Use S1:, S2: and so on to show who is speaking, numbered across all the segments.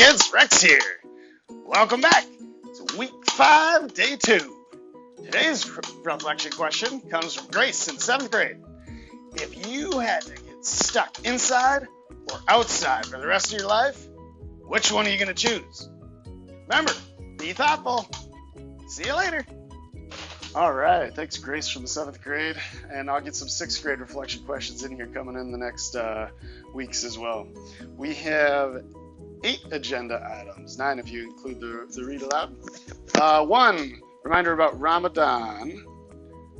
S1: kids, Rex here. Welcome back to week 5, day 2. Today's reflection question comes from Grace in 7th grade. If you had to get stuck inside or outside for the rest of your life, which one are you going to choose? Remember, be thoughtful. See you later. All right, thanks Grace from the 7th grade, and I'll get some 6th grade reflection questions in here coming in the next weeks as well. We have 8 agenda items, 9 if you include the read aloud. 1, reminder about Ramadan.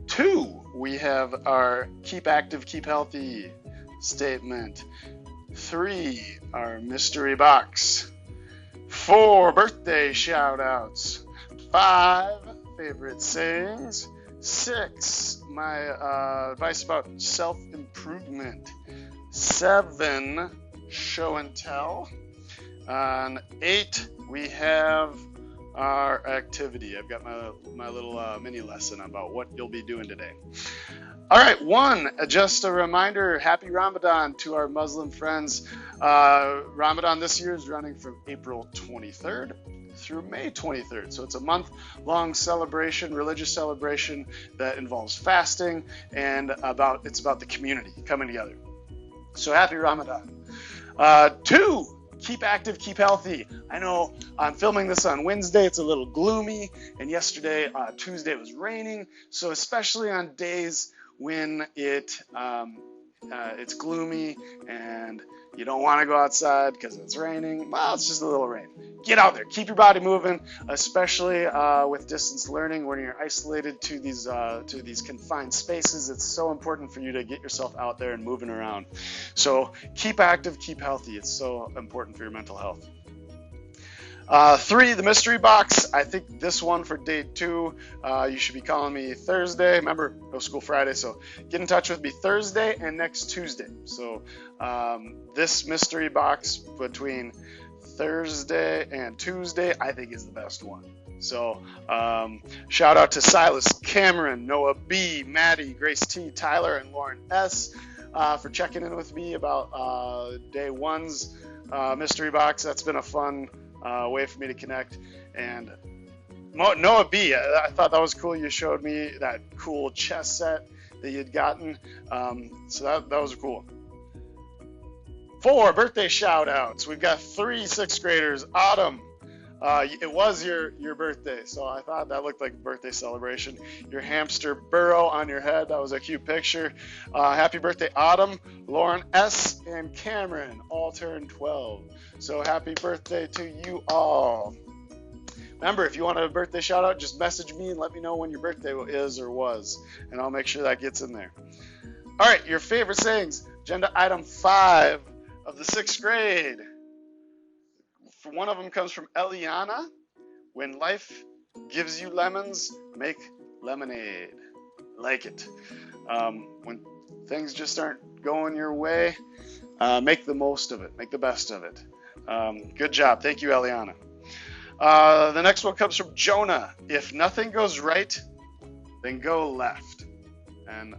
S1: 2, we have our keep active, keep healthy statement. 3, our mystery box. 4, birthday shout outs. 5, favorite sayings. 6, my advice about self-improvement. 7, show and tell. On 8, we have our activity. I've got my little mini lesson about what you'll be doing today. All right, 1, just a reminder, happy Ramadan to our Muslim friends. Ramadan this year is running from April 23rd through May 23rd. So it's a month-long celebration, religious celebration that involves fasting and it's about the community coming together. So happy Ramadan. 2, keep active, keep healthy. I know I'm filming this on Wednesday. It's a little gloomy, and yesterday, Tuesday, it was raining. So especially on days when it's gloomy and you don't want to go outside because it's raining, well, it's just a little rain. Get out there, keep your body moving, especially with distance learning when you're isolated to these confined spaces. It's so important for you to get yourself out there and moving around. So keep active, keep healthy. It's so important for your mental health. 3, the mystery box. I think this one for day 2, you should be calling me Thursday. Remember, no school Friday, so get in touch with me Thursday and next Tuesday. So this mystery box between Thursday and Tuesday, I think is the best one. So shout out to Silas, Cameron, Noah B, Maddie, Grace T, Tyler, and Lauren S for checking in with me about day 1's mystery box. That's been a fun way for me to connect. And Noah B, I thought that was cool. You showed me that cool chess set that you'd gotten. So that was cool. 4, birthday shout outs. We've got 3 6th graders. Autumn, it was your birthday, so I thought that looked like a birthday celebration. Your hamster burrow on your head, that was a cute picture. Happy birthday, Autumn. Lauren S. and Cameron all turned 12. So happy birthday to you all. Remember, if you want a birthday shout out, just message me and let me know when your birthday is or was, and I'll make sure that gets in there. All right, your favorite sayings. Agenda item 5 of the 6th grade. One of them comes from Eliana. When life gives you lemons, make lemonade. Like it. When things just aren't going your way, make the most of it. Make the best of it. Good job. Thank you, Eliana. The next one comes from Jonah. If nothing goes right, then go left. And,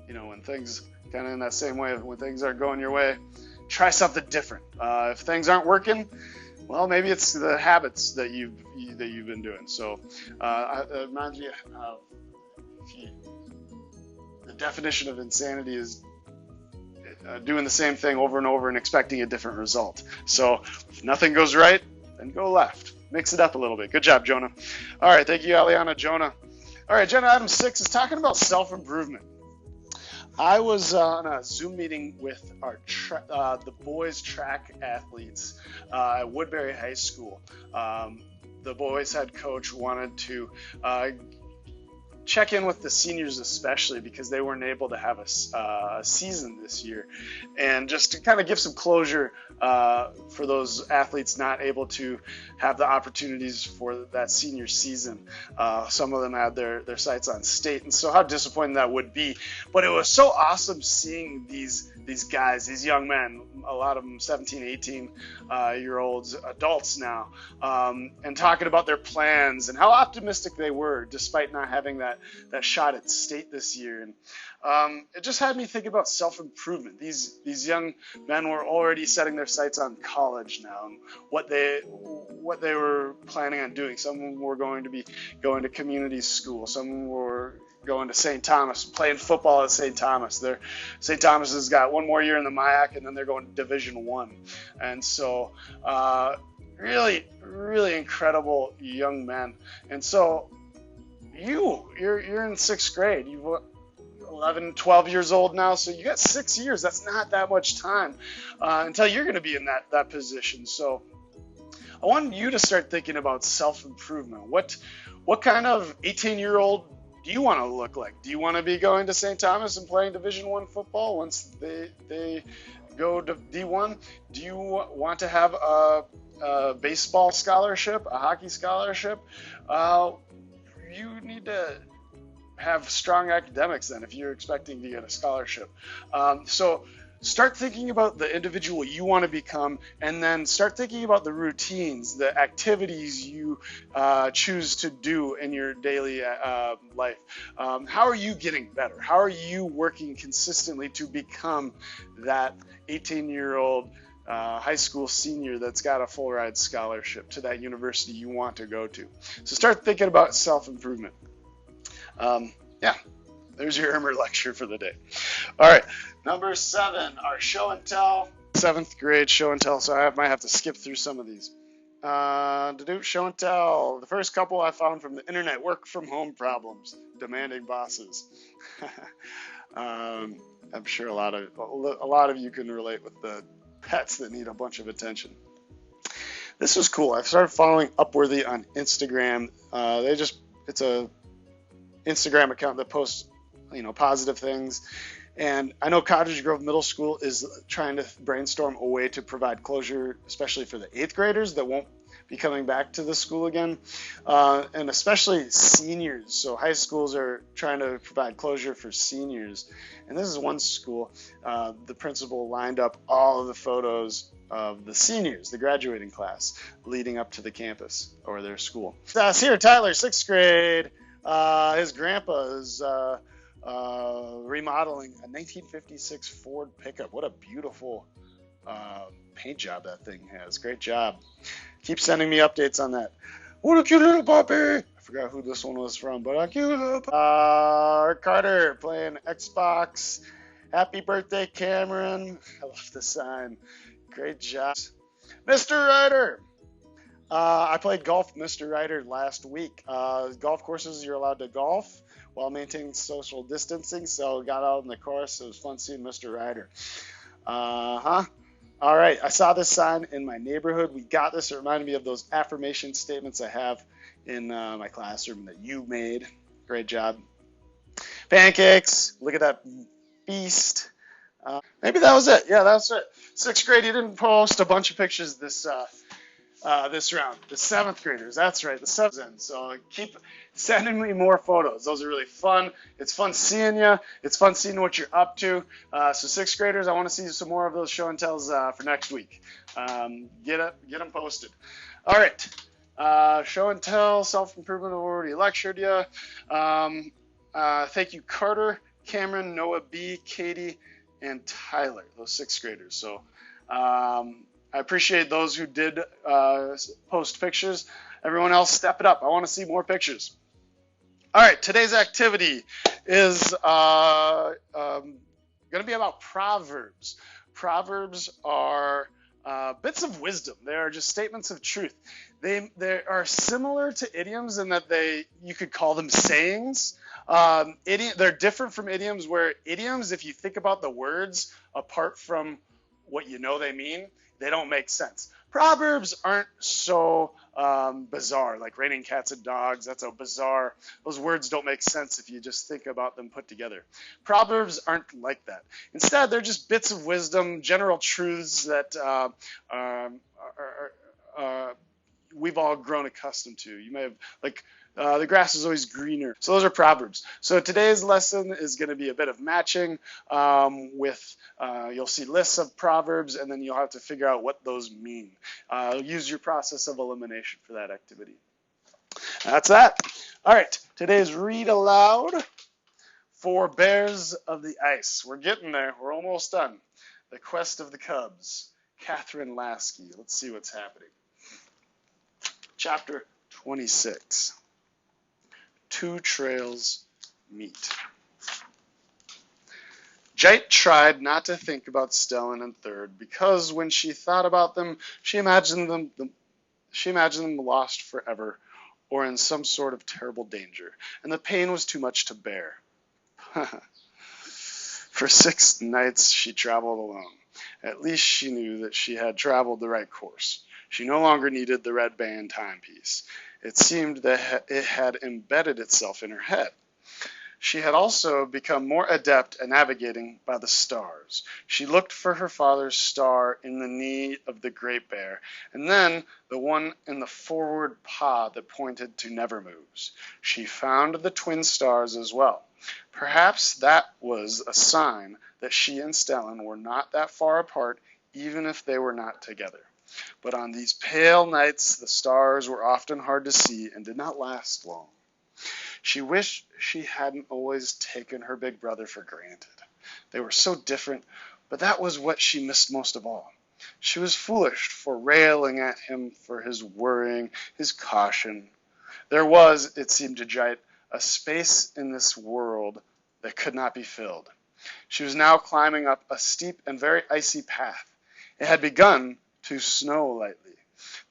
S1: when things kind of in that same way, when things aren't going your way, try something different. If things aren't working, well, maybe it's the habits that you've been doing. So it reminds me of the definition of insanity is doing the same thing over and over and expecting a different result. So if nothing goes right, then go left. Mix it up a little bit. Good job, Jonah. All right, thank you, Aliana, Jonah. All right, agenda item 6 is talking about self-improvement. I was on a Zoom meeting with the boys track athletes at Woodbury High School. The boys head coach wanted to check in with the seniors, especially because they weren't able to have a season this year, and just to kind of give some closure for those athletes not able to have the opportunities for that senior season. Some of them had their sights on state, and so how disappointing that would be. But it was so awesome seeing these guys, these young men, a lot of them 17, 18 year olds, adults now, and talking about their plans and how optimistic they were despite not having that that shot at state this year, and it just had me thinking about self-improvement. These young men were already setting their sights on college now, and what they were planning on doing. Some of them were going to be going to community school. Some were going to St. Thomas, playing football at St. Thomas. St. Thomas has got one more year in the MIAC, and then they're going to Division One. And so, really, really incredible young men. And so, you're in sixth grade. You're 11, 12 years old now, so you got 6 years. That's not that much time until you're going to be in that position. So, I want you to start thinking about self-improvement. What kind of 18-year-old do you want to look like? Do you want to be going to St. Thomas and playing Division One football once they go to D1? Do you want to have a baseball scholarship, a hockey scholarship? You need to have strong academics then if you're expecting to get a scholarship. So start thinking about the individual you want to become, and then start thinking about the routines, the activities you choose to do in your daily life. How are you getting better? How are you working consistently to become that 18-year-old high school senior that's got a full ride scholarship to that university you want to go to? So start thinking about self-improvement. Yeah. There's your Ermer lecture for the day. All right, number 7, our show and tell. 7th grade show and tell, so I might have to skip through some of these. To do show and tell, the first couple I found from the internet: work from home problems, demanding bosses. I'm sure a lot of you can relate with the pets that need a bunch of attention. This was cool. I started following Upworthy on Instagram. It's a Instagram account that posts positive things. And I know Cottage Grove Middle School is trying to brainstorm a way to provide closure, especially for the 8th graders that won't be coming back to the school again, and especially seniors. So high schools are trying to provide closure for seniors. And this is one school. The principal lined up all of the photos of the seniors, the graduating class, leading up to the campus or their school. Here, Tyler, 6th grade. His grandpa is remodeling a 1956 Ford pickup. What a beautiful paint job that thing has. Great job. Keep sending me updates on that. What a cute little puppy. I forgot who this one was from, but a cute little puppy. Carter playing Xbox. Happy birthday, Cameron. I love the sign. Great job. Mr. Ryder. I played golf with Mr. Ryder last week. Golf courses, you're allowed to golf while maintaining social distancing, so got out on the course. It was fun seeing Mr. Ryder. All right, I saw this sign in my neighborhood. We got this. It reminded me of those affirmation statements I have in my classroom that you made. Great job. Pancakes. Look at that beast. Maybe that was it. Yeah, that was it. 6th grade, you didn't post a bunch of pictures this round. The 7th graders, that's right, the 7th. So keep sending me more photos. Those are really fun. It's fun seeing you. It's fun seeing what you're up to. So 6th graders, I want to see some more of those show and tells for next week. Get them posted. All right, show and tell, self-improvement. I've already lectured you. Thank you, Carter, Cameron, Noah B, Katie, and Tyler, those 6th graders. So I appreciate those who did post pictures. Everyone else, step it up. I want to see more pictures. All right, today's activity is going to be about proverbs. Proverbs are bits of wisdom. They are just statements of truth. They are similar to idioms in that you could call them sayings. They're different from idioms, where idioms, if you think about the words apart from what you know they mean, they don't make sense. Proverbs aren't so bizarre, like raining cats and dogs. That's a bizarre. Those words don't make sense if you just think about them put together. Proverbs aren't like that. Instead, they're just bits of wisdom, general truths that we've all grown accustomed to. You may have, like, the grass is always greener. So those are proverbs. So today's lesson is going to be a bit of matching you'll see lists of proverbs, and then you'll have to figure out what those mean. Use your process of elimination for that activity. That's that. All right, today's read aloud for Bears of the Ice. We're getting there. We're almost done. The Quest of the Cubs. Catherine Lasky. Let's see what's happening. Chapter 26. Two trails meet. Jite tried not to think about Stellan and Third because when she thought about them, she imagined them lost forever or in some sort of terrible danger, and the pain was too much to bear. For 6 nights she traveled alone. At least she knew that she had traveled the right course. She no longer needed the red band timepiece. It seemed that it had embedded itself in her head. She had also become more adept at navigating by the stars. She looked for her father's star in the knee of the Great Bear, and then the one in the forward paw that pointed to Nevermoves. She found the twin stars as well. Perhaps that was a sign that she and Stellan were not that far apart, even if they were not together. But on these pale nights, the stars were often hard to see and did not last long. She wished she hadn't always taken her big brother for granted. They were so different, but that was what she missed most of all. She was foolish for railing at him for his worrying, his caution. There was, it seemed to Jite, a space in this world that could not be filled. She was now climbing up a steep and very icy path. It had begun to snow lightly.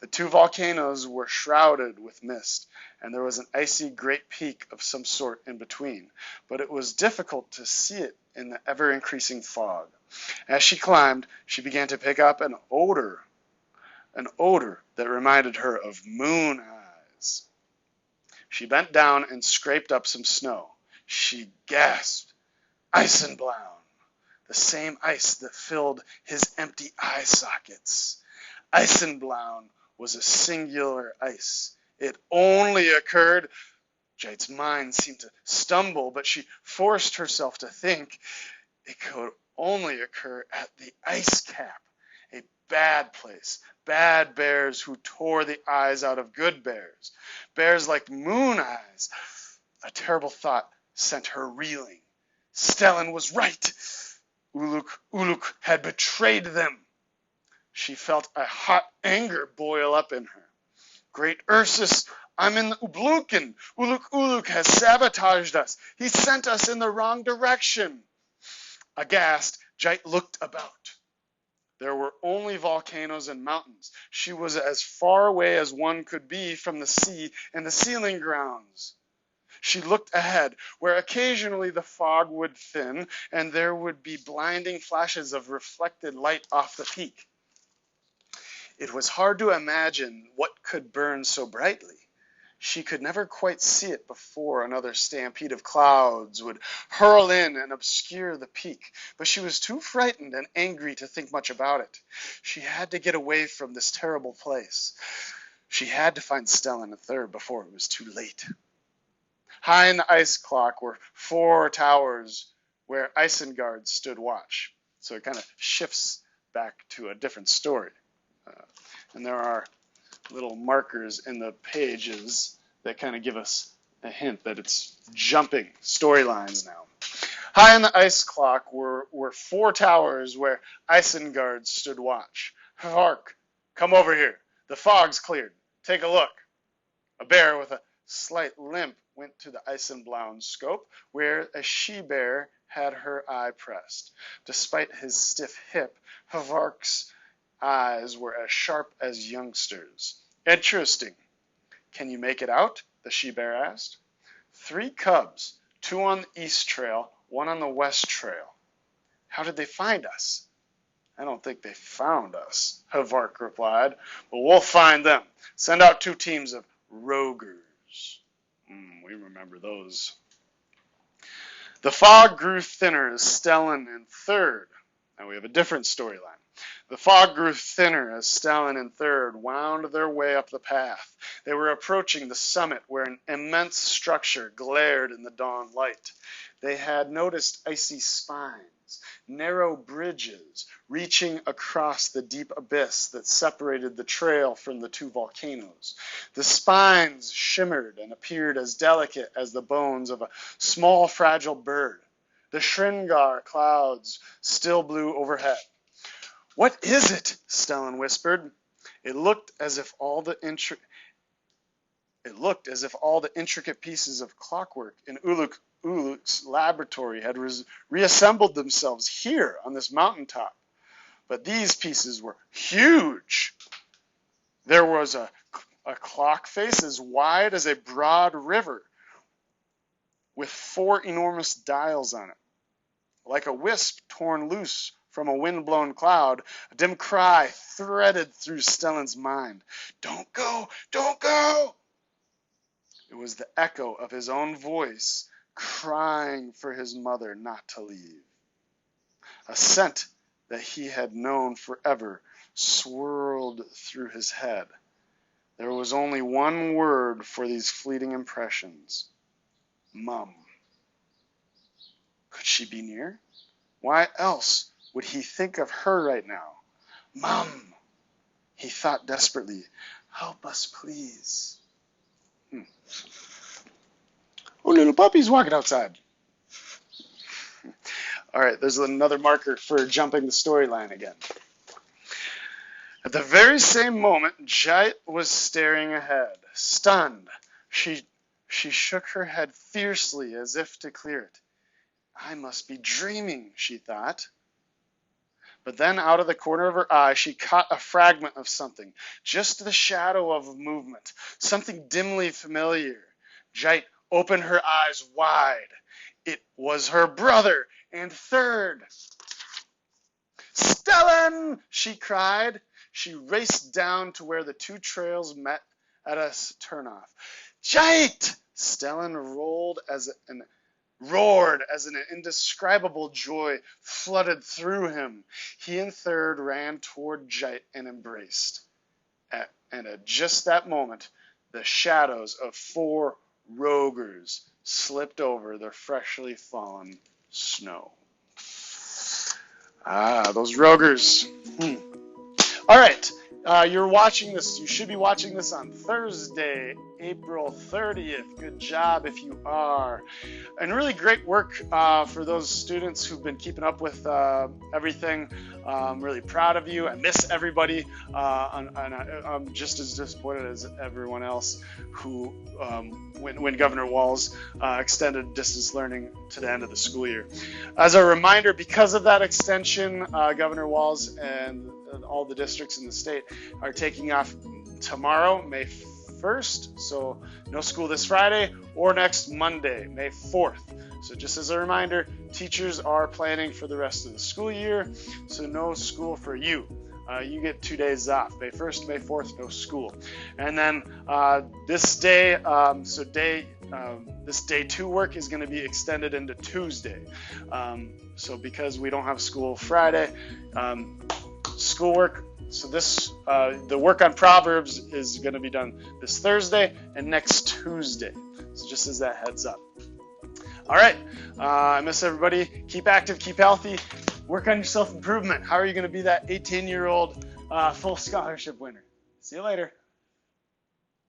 S1: The 2 volcanoes were shrouded with mist, and there was an icy great peak of some sort in between, but it was difficult to see it in the ever-increasing fog. As she climbed, she began to pick up an odor that reminded her of moon eyes. She bent down and scraped up some snow. She gasped. Eisenblauen, the same ice that filled his empty eye sockets. Eisenblauen was a singular ice. It only occurred. Jite's mind seemed to stumble, but she forced herself to think it could only occur at the ice cap, a bad place, bad bears who tore the eyes out of good bears, bears like moon eyes. A terrible thought sent her reeling. Stellan was right. Uluk had betrayed them. She felt a hot anger boil up in her. Great Ursus, I'm in the Ubluken. Uluk has sabotaged us. He sent us in the wrong direction. Aghast, Jite looked about. There were only volcanoes and mountains. She was as far away as one could be from the sea and the sealing grounds. She looked ahead, where occasionally the fog would thin and there would be blinding flashes of reflected light off the peak. It was hard to imagine what could burn so brightly. She could never quite see it before another stampede of clouds would hurl in and obscure the peak, but she was too frightened and angry to think much about it. She had to get away from this terrible place. She had to find Stellan and Third before it was too late. High in the ice clock were 4 towers where Isengard stood watch. So it kind of shifts back to a different story. And there are little markers in the pages that kind of give us a hint that it's jumping storylines now. High in the ice clock were 4 towers where Isengard stood watch. Hark, come over here. The fog's cleared. Take a look. A bear with a slight limp went to the Eisenblauen scope, where a she-bear had her eye pressed. Despite his stiff hip, Havark's eyes were as sharp as youngsters. Interesting. Can you make it out? The she-bear asked. 3 cubs, 2 on the east trail, 1 on the west trail. How did they find us? I don't think they found us, Havark replied. But we'll find them. Send out 2 teams of rogers. We remember those. The fog grew thinner as Stellan and Third. Now we have a different storyline. The fog grew thinner as Stellan and Third wound their way up the path. They were approaching the summit where an immense structure glared in the dawn light. They had noticed icy spines narrow bridges reaching across the deep abyss that separated the trail from the two volcanoes. The spines shimmered and appeared as delicate as the bones of a small, fragile bird. The Shringar clouds still blew overhead. "What is it?" Stellan whispered. It looked as if all the intricate pieces of clockwork in Uluk's laboratory had reassembled themselves here on this mountaintop. But these pieces were huge. There was a clock face as wide as a broad river with 4 enormous dials on it. Like a wisp torn loose from a wind-blown cloud, a dim cry threaded through Stellan's mind. "Don't go! Don't go!" It was the echo of his own voice crying for his mother not to leave. A scent that he had known forever swirled through his head. There was only one word for these fleeting impressions: Mum. Could she be near? Why else would he think of her right now? Mum, he thought desperately. Help us, please. Oh, little puppy's walking outside. All right, there's another marker for jumping the storyline again. At the very same moment, Jait was staring ahead, stunned. She shook her head fiercely as if to clear it. I must be dreaming, she thought. But then out of the corner of her eye, she caught a fragment of something, just the shadow of movement, something dimly familiar. Jait opened her eyes wide. It was her brother and third. Stellan, she cried. She raced down to where the two trails met at a turnoff. Jait! Stellan roared as an indescribable joy flooded through him. He and Third ran toward Jait and embraced. And at just that moment, the shadows of 4 Rogers slipped over the freshly fallen snow. Ah, those Rogers. All right, you're watching this. You should be watching this on Thursday, April 30th. Good job if you are. And really great work for those students who've been keeping up with everything. I'm really proud of you. I miss everybody. And I'm just as disappointed as everyone else who, when Governor Walz extended distance learning to the end of the school year. As a reminder, because of that extension, Governor Walz and all the districts in the state are taking off tomorrow, May 1st. So no school this Friday or next Monday, May 4th. So just as a reminder, teachers are planning for the rest of the school year. So no school for you. You get 2 days off, May 1st, May 4th, no school. And then this day, this day 2 work is going to be extended into Tuesday. So because we don't have school Friday, schoolwork. So the work on Proverbs is going to be done this Thursday and next Tuesday. So just as that heads up. All right. I miss everybody. Keep active, keep healthy, work on your self-improvement. How are you going to be that 18-year-old full scholarship winner? See you later.